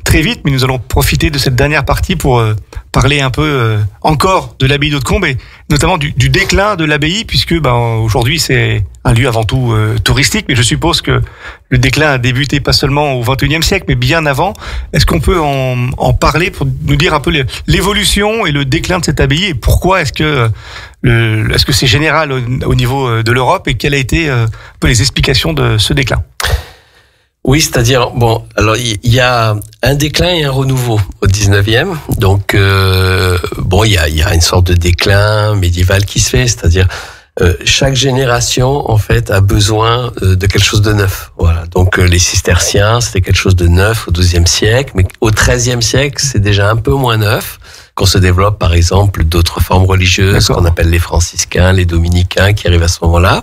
très vite, mais nous allons profiter de cette dernière partie pour parler un peu encore de l'abbaye d'Hautecombe et notamment du déclin de l'abbaye, puisque aujourd'hui c'est un lieu avant tout touristique, mais je suppose que le déclin a débuté pas seulement au XXIe siècle, mais bien avant. Est-ce qu'on peut en parler pour nous dire un peu l'évolution et le déclin de cette abbaye et pourquoi est-ce que c'est général au niveau de l'Europe et quelles a été un peu les explications de ce déclin? Oui, c'est-à-dire, alors il y a un déclin et un renouveau au 19e. Donc, il y a une sorte de déclin médiéval qui se fait, c'est-à-dire chaque génération, en fait, a besoin de quelque chose de neuf. Voilà. Donc, les cisterciens, c'était quelque chose de neuf au XIIe siècle, mais au XIIIe siècle, c'est déjà un peu moins neuf. Qu'on se développe, par exemple, d'autres formes religieuses, qu'on appelle les franciscains, les dominicains, qui arrivent à ce moment-là.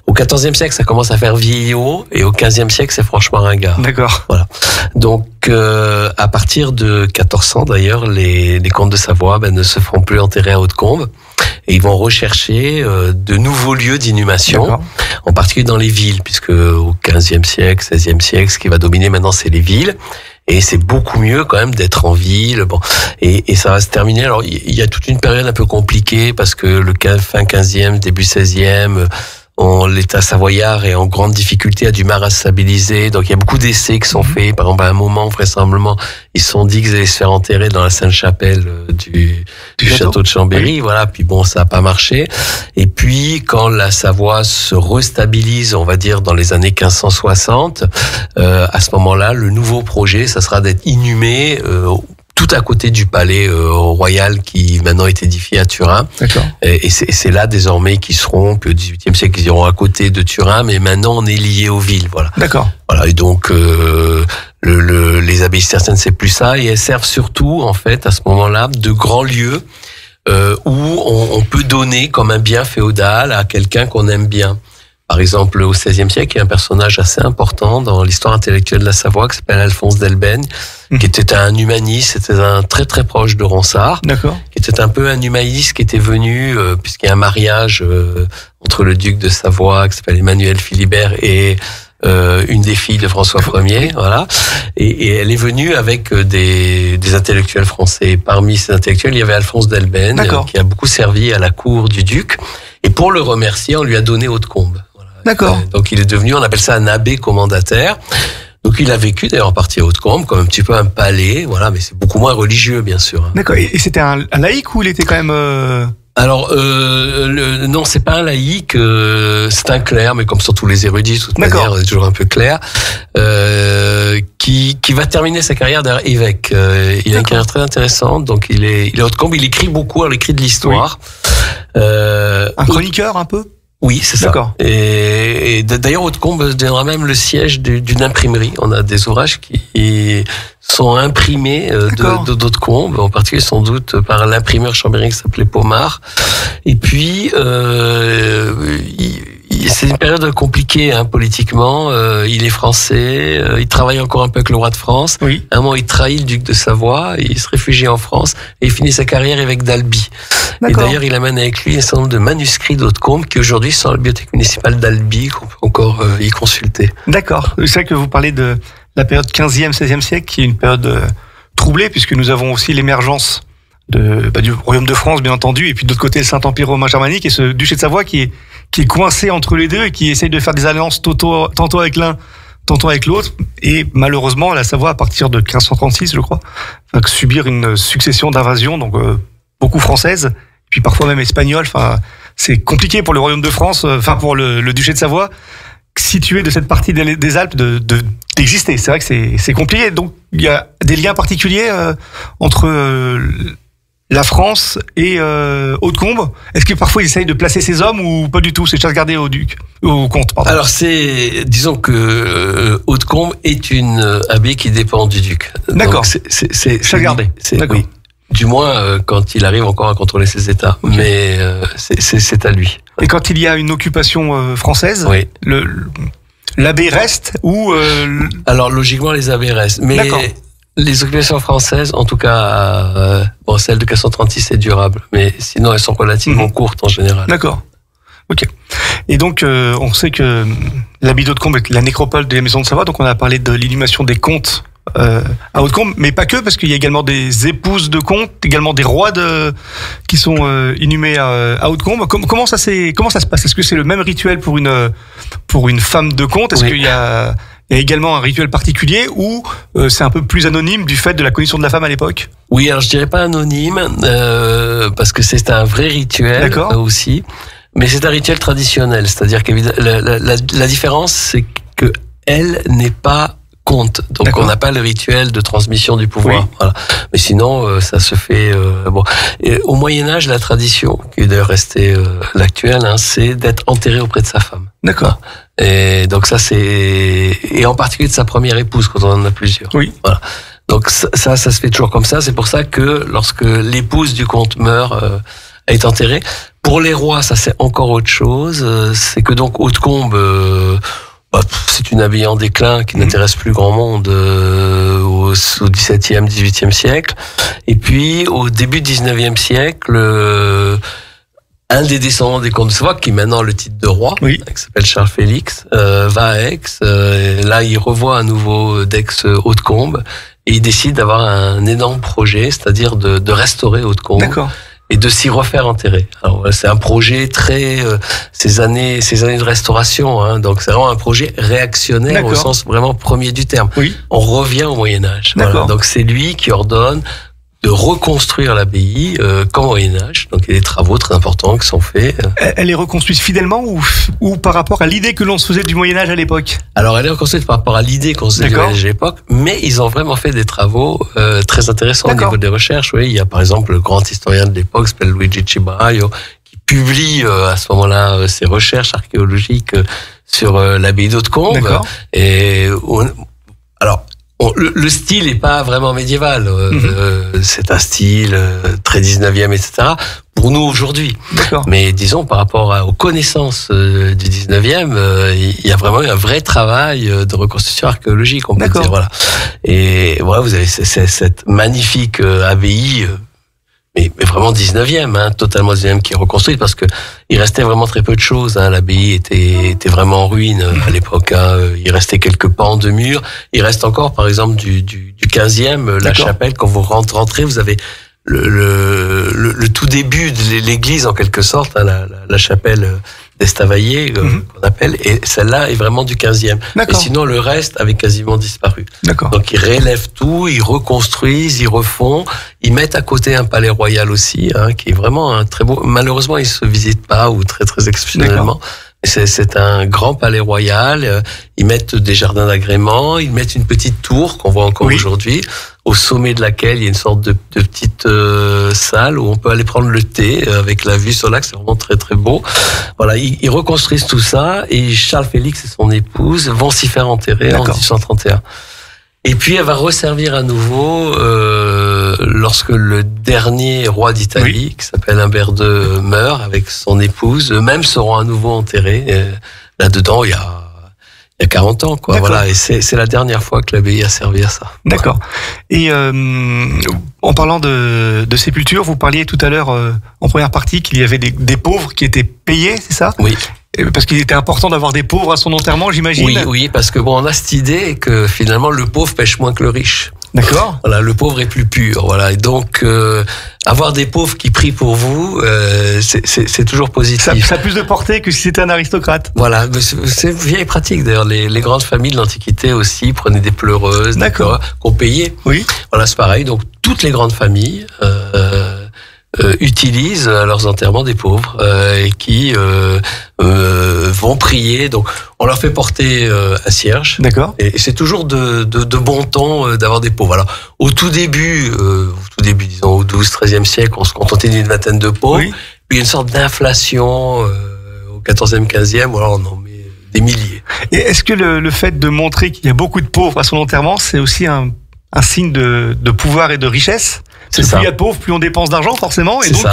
Au XIVe siècle, ça commence à faire vieillot, et au XVe siècle, c'est franchement ringard. D'accord. Voilà. Donc, à partir de 1400, d'ailleurs, les comtes de Savoie ne se feront plus enterrer à Hautecombe, et ils vont rechercher de nouveaux lieux d'inhumation, en particulier dans les villes, puisque au XVe siècle, XVIe siècle, ce qui va dominer maintenant, c'est les villes. Et c'est beaucoup mieux quand même d'être en ville. Et ça va se terminer. Alors, il y a toute une période un peu compliquée parce que le fin 15e, début 16e, l'État savoyard est en grande difficulté, a du mal à se stabiliser. Donc, il y a beaucoup d'essais qui sont faits. Par exemple, à un moment, vraisemblablement, ils se sont dit qu'ils allaient se faire enterrer dans la Sainte-Chapelle du château de Chambéry. Voilà. Puis ça n'a pas marché. Et puis, quand la Savoie se restabilise, on va dire, dans les années 1560, à ce moment-là, le nouveau projet, ça sera d'être inhumé tout à côté du palais royal qui maintenant est édifié à Turin. D'accord. Et c'est là désormais qu'ils seront, puis au XVIIIe siècle, ils iront à côté de Turin, mais maintenant on est lié aux villes. Voilà. D'accord. Voilà. Et donc les abbayes cisterciennes, c'est plus ça, et elles servent surtout en fait à ce moment-là de grands lieux où on peut donner comme un bien féodal à quelqu'un qu'on aime bien. Par exemple, au XVIe siècle, il y a un personnage assez important dans l'histoire intellectuelle de la Savoie qui s'appelle Alphonse d'Elbène, qui était un humaniste, c'était un très très proche de Ronsard, D'accord. qui était un peu un humaniste qui était venu, puisqu'il y a un mariage entre le duc de Savoie qui s'appelle Emmanuel Philibert et une des filles de François Ier, voilà. Et elle est venue avec des intellectuels français. Parmi ces intellectuels, il y avait Alphonse d'Elbène, qui a beaucoup servi à la cour du duc. Et pour le remercier, on lui a donné Hautecombe. Voilà. D'accord. Donc il est devenu, on appelle ça un abbé commendataire. Donc il a vécu d'ailleurs en partie à Hautecombe, comme un petit peu un palais, voilà, mais c'est beaucoup moins religieux, bien sûr. D'accord. Et c'était un laïc ou il était quand même Alors non, c'est pas un laïc, c'est un clerc, mais comme sur tous les érudits, de toute manière, on est toujours un peu clerc, qui va terminer sa carrière d'ailleurs évêque. Il a une carrière très intéressante, donc il est à Hautecombe, il écrit beaucoup, il écrit de l'histoire. Oui. Un chroniqueur un peu. Oui, c'est ça. D'accord. Et d'ailleurs, Hautecombe deviendra même le siège d'une imprimerie. On a des ouvrages qui sont imprimés d'Hautecombe, en particulier sans doute par l'imprimeur chambérien qui s'appelait Pomard. Et puis, c'est une période compliquée politiquement. Il est français, il travaille encore un peu avec le roi de France. Oui. À un moment, il trahit le duc de Savoie, il se réfugie en France et il finit sa carrière évêque d'Albi. Et d'ailleurs, il amène avec lui un certain nombre de manuscrits d'Hautecombe qui aujourd'hui sont à la bibliothèque municipale d'Albi, qu'on peut encore y consulter. D'accord. C'est vrai que vous parlez de la période 15e, 16e siècle, qui est une période troublée, puisque nous avons aussi l'émergence du royaume de France, bien entendu, et puis de l'autre côté, le Saint-Empire romain germanique, et ce duché de Savoie qui est coincé entre les deux et qui essaye de faire des alliances tantôt avec l'un, tantôt avec l'autre. Et malheureusement, la Savoie, à partir de 1536, je crois, va subir une succession d'invasions, donc beaucoup françaises, puis parfois même espagnoles. Enfin, c'est compliqué pour le royaume de France, pour le duché de Savoie, situé de cette partie des Alpes, d'exister. C'est vrai que c'est compliqué. Donc, il y a des liens particuliers entre la France et Hautecombe. Est-ce que parfois ils essayent de placer ces hommes ou pas du tout? C'est chasse gardée au comte, pardon. Alors disons que Hautecombe est une abbaye qui dépend du duc. D'accord. Donc c'est chasse gardée. D'accord. Oui. Du moins quand il arrive encore à contrôler ses États. Okay. Mais c'est à lui. Et quand il y a une occupation française, oui. L'abbé reste ou Alors logiquement les abbés restent. Mais d'accord. Les occupations françaises, en tout cas, celle de 1536 est durable, mais sinon elles sont relativement courtes en général. D'accord. Ok. Et donc, on sait que l'abbaye d'Hautecombe est la nécropole de la Maison de Savoie, donc on a parlé de l'inhumation des comtes à Hautecombe, mais pas que, parce qu'il y a également des épouses de comtes, également des rois qui sont inhumés à Hautecombe. Comment ça se passe? Est-ce que c'est le même rituel pour une femme de comte? Est-ce qu'il y a également un rituel particulier ou c'est un peu plus anonyme du fait de la condition de la femme à l'époque? Oui, alors je dirais pas anonyme parce que c'est un vrai rituel aussi, mais c'est un rituel traditionnel, c'est-à-dire que la différence c'est que elle n'est pas comte, donc on n'a pas le rituel de transmission du pouvoir. Oui. Voilà. Mais sinon, ça se fait. Et au Moyen Âge, la tradition, qui est d'ailleurs restée l'actuelle, c'est d'être enterré auprès de sa femme. D'accord. Et donc ça et en particulier de sa première épouse quand on en a plusieurs. Oui. Voilà. Donc ça se fait toujours comme ça. C'est pour ça que lorsque l'épouse du comte meurt, elle est enterrée. Pour les rois, ça c'est encore autre chose. C'est que donc Hautecombe. C'est une abbaye en déclin qui n'intéresse plus grand monde au XVIIe, XVIIIe siècle. Et puis, au début du XIXe siècle, un des descendants des comtes de Savoie, qui est maintenant le titre de roi, qui s'appelle Charles Félix, va à Aix. Là, il revoit à nouveau d'Aix Hautecombe et il décide d'avoir un énorme projet, c'est-à-dire de restaurer Hautecombe. D'accord. Et de s'y refaire enterrer. Alors c'est un projet très ces années de restauration, donc c'est vraiment un projet réactionnaire au sens vraiment premier du terme. Oui. On revient au Moyen Âge. Voilà. Donc c'est lui qui ordonne de reconstruire l'abbaye comme au Moyen Âge. Donc il y a des travaux très importants qui sont faits. Elle est reconstruite fidèlement ou par rapport à l'idée que l'on se faisait du Moyen Âge à l'époque? Alors elle est reconstruite par rapport à l'idée qu'on se faisait du Moyen Âge à l'époque, mais ils ont vraiment fait des travaux très intéressants au niveau des recherches. Oui, il y a par exemple le grand historien de l'époque, qui s'appelle Luigi Cibraio, qui publie à ce moment-là ses recherches archéologiques sur l'abbaye d'Hautecombe. D'accord. Et alors le style est pas vraiment médiéval. C'est un style très 19e, etc. Pour nous aujourd'hui. D'accord. Mais disons, par rapport aux connaissances du 19e, il y a vraiment eu un vrai travail de reconstitution archéologique, on peut dire. Voilà. Et voilà, vous avez cette magnifique abbaye, mais vraiment 19e, hein, totalement 19e, qui est reconstruite, parce que il restait vraiment très peu de choses. Hein. L'abbaye était vraiment en ruine à l'époque. Hein. Il restait quelques pans de murs. Il reste encore, par exemple, du 15e, la chapelle. Quand vous rentrez, vous avez le tout début de l'église, en quelque sorte, hein, la chapelle d'Estavayer, qu'on appelle, et celle-là est vraiment du 15e. Et sinon, le reste avait quasiment disparu. Donc, ils relèvent tout, ils reconstruisent, ils refont, ils mettent à côté un palais royal aussi, hein, qui est vraiment un très beau. Malheureusement, il se visite pas, ou très, très exceptionnellement. C'est un grand palais royal. Ils mettent des jardins d'agrément. Ils mettent une petite tour qu'on voit encore aujourd'hui, au sommet de laquelle il y a une sorte de petite salle où on peut aller prendre le thé avec la vue sur le lac. C'est vraiment très très beau. Voilà, ils reconstruisent tout ça et Charles Félix et son épouse vont s'y faire enterrer en 1831. Et puis elle va resservir à nouveau lorsque le dernier roi d'Italie, qui s'appelle Humbert II, meurt avec son épouse. Eux-mêmes seront à nouveau enterrés là-dedans. Il y a 40 ans, quoi. Voilà, et c'est la dernière fois que l'abbaye a servi à ça. D'accord. Et en parlant de sépulture, vous parliez tout à l'heure en première partie qu'il y avait des pauvres qui étaient payés, c'est ça? Oui. Parce qu'il était important d'avoir des pauvres à son enterrement, j'imagine. Oui, parce que on a cette idée que finalement le pauvre pêche moins que le riche. D'accord. Voilà, le pauvre est plus pur. Voilà, et donc avoir des pauvres qui prient pour vous, c'est toujours positif. Ça a plus de portée que si c'était un aristocrate. Voilà, c'est une vieille pratique d'ailleurs. Les grandes familles de l'Antiquité aussi prenaient des pleureuses, qu'on payait. Oui. Voilà, c'est pareil. Donc toutes les grandes familles utilisent à leurs enterrements des pauvres et qui vont prier. Donc on leur fait porter un cierge. D'accord. Et c'est toujours de bon ton d'avoir des pauvres. Alors au tout début, disons au 12, 13e siècle, on se contentait d'une vingtaine de pauvres. Oui. Puis il y a une sorte d'inflation au 14e, 15e, où alors on en met des milliers. Et est-ce que le fait de montrer qu'il y a beaucoup de pauvres à son enterrement, c'est aussi un signe de pouvoir et de richesse? Plus il y a de pauvres, plus on dépense d'argent, forcément. Et donc,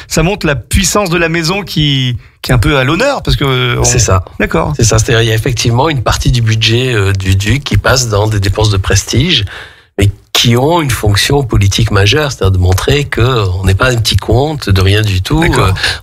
ça montre la puissance de la maison qui est un peu à l'honneur, parce que... C'est ça. D'accord. C'est ça. C'est-à-dire, il y a effectivement une partie du budget du duc qui passe dans des dépenses de prestige, mais qui ont une fonction politique majeure, c'est-à-dire de montrer que on n'est pas un petit comte de rien du tout.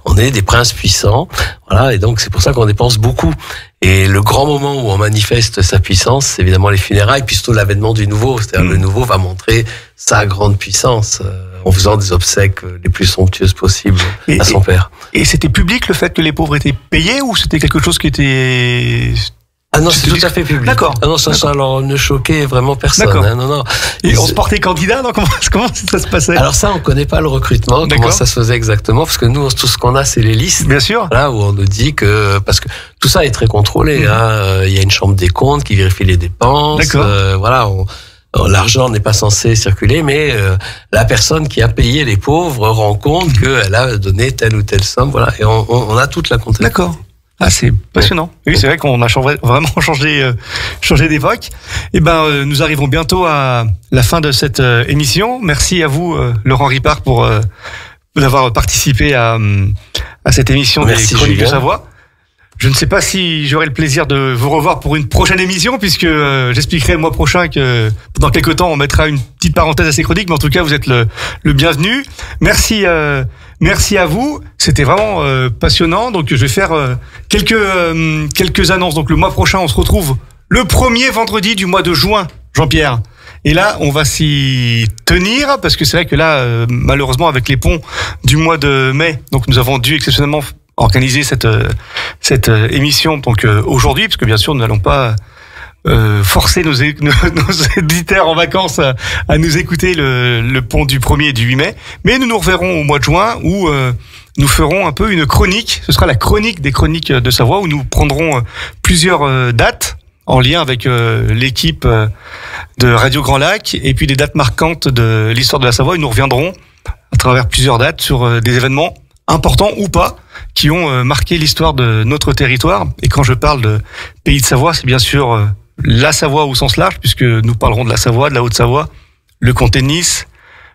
On est des princes puissants. Voilà. Et donc, c'est pour ça qu'on dépense beaucoup. Et le grand moment où on manifeste sa puissance, c'est évidemment les funérailles, puis surtout l'avènement du nouveau. C'est-à-dire le nouveau va montrer sa grande puissance en faisant des obsèques les plus somptueuses possibles à son père. Et c'était public le fait que les pauvres étaient payés, ou c'était quelque chose qui était... Ah non, c'est tout à fait public. D'accord. Ah non, ça alors ne choquait vraiment personne. Hein, non. Et on se portait candidat, non? Comment ça se passait? Alors ça, on connaît pas le recrutement, comment ça se faisait exactement, parce que nous, tout ce qu'on a, c'est les listes. Bien sûr. Là où on nous dit que, parce que tout ça est très contrôlé. Hein, il y a une chambre des comptes qui vérifie les dépenses. Voilà. L'argent n'est pas censé circuler, mais la personne qui a payé les pauvres rend compte qu'elle a donné telle ou telle somme. Voilà. Et on a toute la comptabilité. D'accord. Ah, c'est passionnant. Oui, c'est vrai qu'on a vraiment changé d'époque. Eh ben, nous arrivons bientôt à la fin de cette émission. Merci à vous, Laurent Ripart, pour d'avoir participé à cette émission des Chroniques de Savoie. Je ne sais pas si j'aurai le plaisir de vous revoir pour une prochaine émission, puisque j'expliquerai le mois prochain que dans quelques temps on mettra une petite parenthèse à ces chroniques, mais en tout cas vous êtes le bienvenu. Merci à vous, c'était vraiment passionnant. Donc je vais faire quelques annonces. Donc le mois prochain on se retrouve le premier vendredi du mois de juin, Jean-Pierre. Et là, on va s'y tenir, parce que c'est vrai que là, malheureusement, avec les ponts du mois de mai, donc nous avons dû exceptionnellement organiser cette émission donc aujourd'hui, parce que bien sûr nous n'allons pas forcer nos éditeurs en vacances à nous écouter le pont du 1er et du 8 mai, mais nous reverrons au mois de juin où nous ferons un peu une chronique. Ce sera la chronique des Chroniques de Savoie, où nous prendrons plusieurs dates en lien avec l'équipe de Radio Grand Lac, et puis des dates marquantes de l'histoire de la Savoie, et nous reviendrons à travers plusieurs dates sur des événements importants ou pas, qui ont marqué l'histoire de notre territoire. Et quand je parle de Pays de Savoie, c'est bien sûr la Savoie au sens large, puisque nous parlerons de la Savoie, de la Haute-Savoie, le comté de Nice,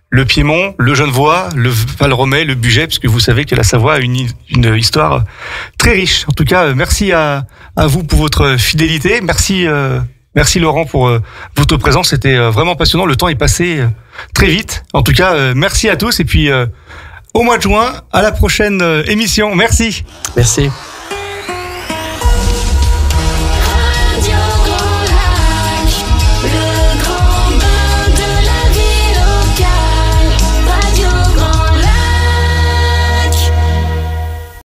le Piémont, le Genevois, le Val-Romey, le Bugey, puisque vous savez que la Savoie a une histoire très riche. En tout cas, merci à vous pour votre fidélité. Merci Laurent pour votre présence. C'était vraiment passionnant. Le temps est passé très vite. En tout cas, merci à tous. Et puis, au mois de juin, à la prochaine émission. Merci. Merci.